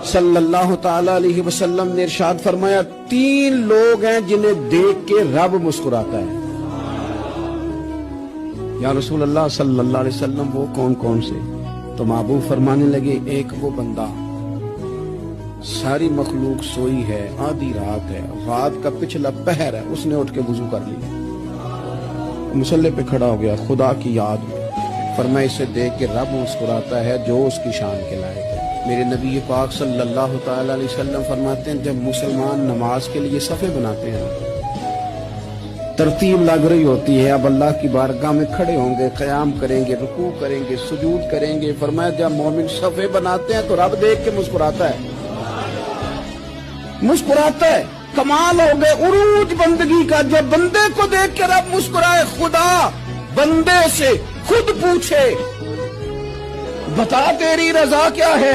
सल्लल्लाहु ताला अलैहि वसल्लम ने इरशाद फरमाया, 3 लोग हैं जिन्हें देख के रब मुस्कुराता है। या रसूल अल्लाह सल्लल्लाहु अलैहि वसल्लम वो कौन कौन से? तो महबूब फरमाने लगे, एक वो बंदा सारी मखलूक सोई है, आधी रात है, रात का पिछला पहर है, उसने उठ के वुजू कर लिया, मुसल्ले पे खड़ा हो गया, खुदा की याद में, फरमाया इसे देख के रब मुस्कुराता है जो उसकी शान के लायक है। मेरे नबी पाक सल्लल्लाहु ताला अलैहि वसल्लम फरमाते हैं, जब मुसलमान नमाज के लिए सफ़े बनाते हैं, तरतीब लग रही होती है, अब अल्लाह की बारगाह में खड़े होंगे, क़याम करेंगे, रुकू करेंगे, सुजूद करेंगे, फरमाया जब मोमिन सफ़े बनाते हैं तो रब देख के मुस्कुराता है, मुस्कुराता है। कमाल हो गए उरूज बंदगी का, जब बंदे को देख के रब मुस्कुराए। खुदा बंदे से खुद पूछे, बता तेरी रजा क्या है।